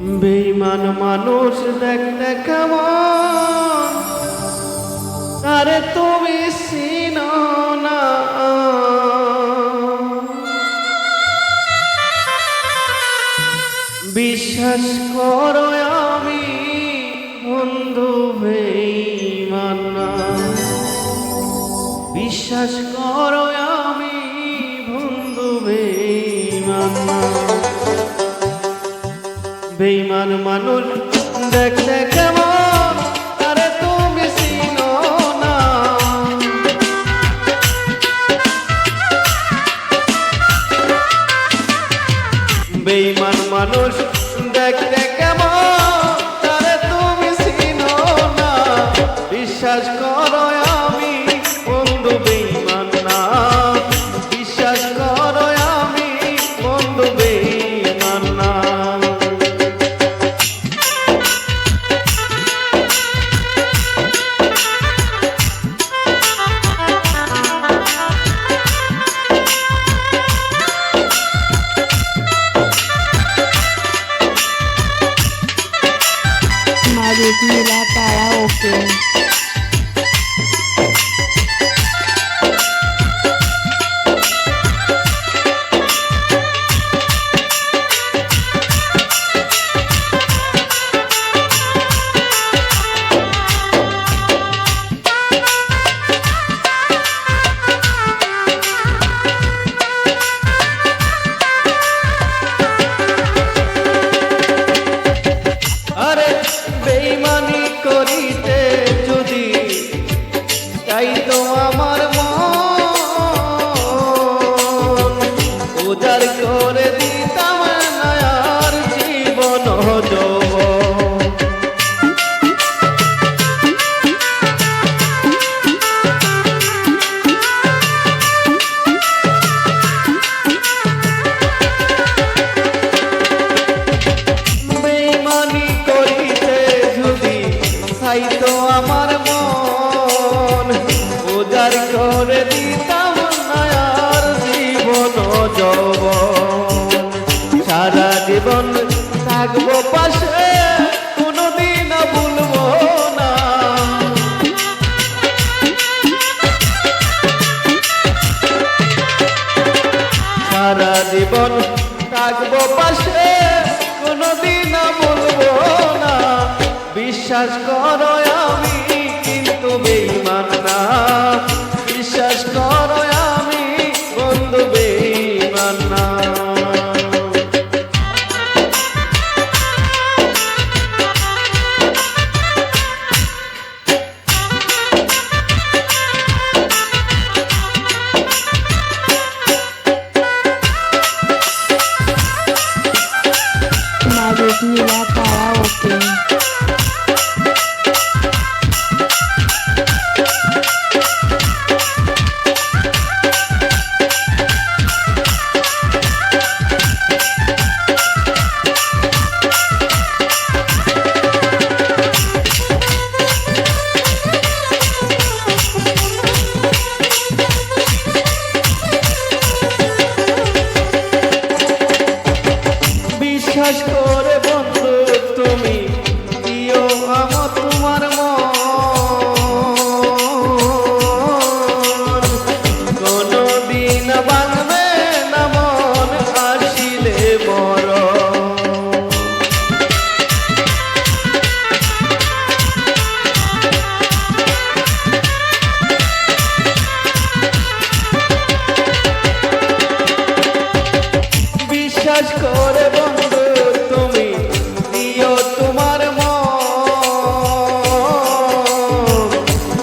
বেঈমান মানুষ দেখতে কেমন, আরে তুমি চিনো না। বিশ্বাস করো আমি বন্ধু বেঈমান না। বিশ্বাস করো আমি বন্ধু বেঈমান না। বেঈমান মানুষ দেখতে কেমন, আরে তুমি চিনো না। বেঈমান মানুষ দেখতে কেমন, আরে তুমি চিনো না। বিশ্বাস করো আমি বন্ধু বেঈমান না। বিশ্বাস করো আমি বন্ধু বেঈমান না। নীলা তারা ওকে বেঈমানি করিতে যদি চাইতো আমার মন, উজাড় করে দিতাম নয়ার জীবন যৌবন। বেঈমানি করিতে চাইতো আমার মন, উজাড় করে দিতাম নয়ার জীবন যৌবন। সারা জীবন থাকবো পাশে, কোনোদিন ভুলবো না। সারা জীবন থাকবো পাশে, কোনোদিন ভুলবো না। বিশ্বাস করো আমি কিন্তু বেঈমান না। বিশ্বাস করো আমি বন্ধু বেঈমান না। নীলা তারা ওকে বিশ্বাস করে বন্ধু তুমি দিও আমার তোমার মন, কোনদিন ভাঙবে না মন আসিলে মরণ। বিশ্বাস করে বন্ধু তুমি দিও তোমার মন,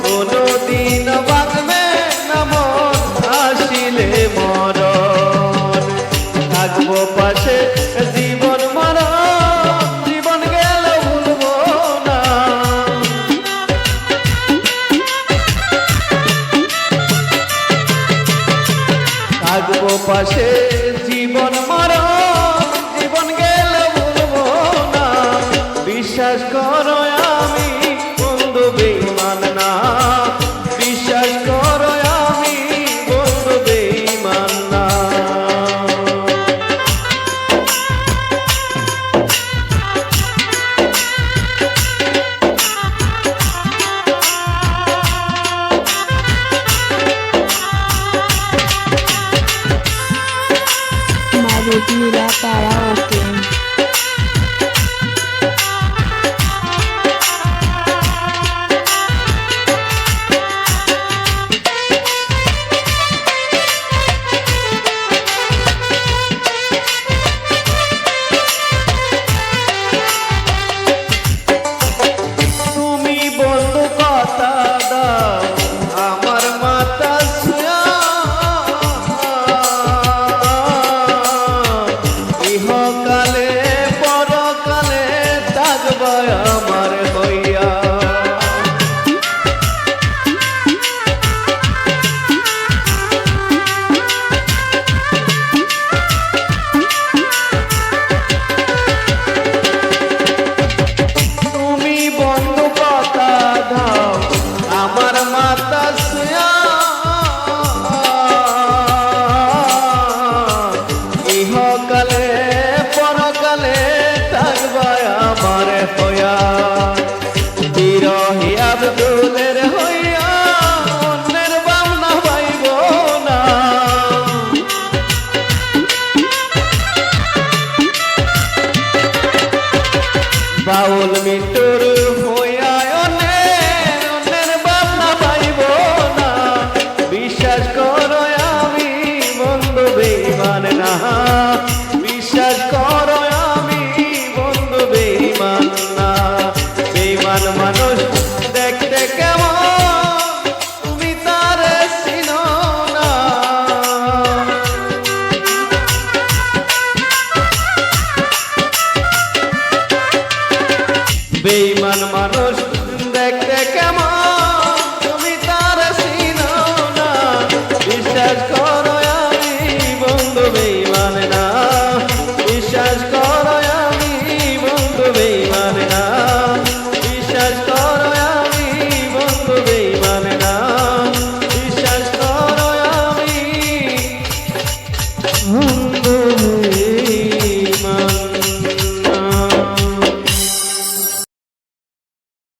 কোনদিন ভাঙবে না মন আসিলে মরণ। থাকবো পাশে জীবন মরণ, জীবন গেল ভুলবো না। থাকবো পাশে জীবন মরণ, জীবন ইহকালে পরকালে থাকবা আমার হইয়া। তুমি বন্ধু কথা দাও আমার মাতা শুয়া, ইহকালে পরকালে থাকবা আমার হইয়া। বিরহী আব্দুলের হইয়া অন্যের বামনা পাইব না। বাউল মিটুর হইয়া অন্যের বামনা পাইব না। বিশ্বাস করো আমি বন্ধু বেঈমান না, বিশ্বাস করো আমি বন্ধু বেঈমান না। বেঈমান মানুষ দেখতে কেমন তুমি তারে চিনো না। বেঈমান মানুষ দেখতে কেমন তুমি তারে চিনো না। বিশ্বাস করো আমি বন্ধু বেঈমান না, বিশ্বাস করো আমি বন্ধু বেঈমান।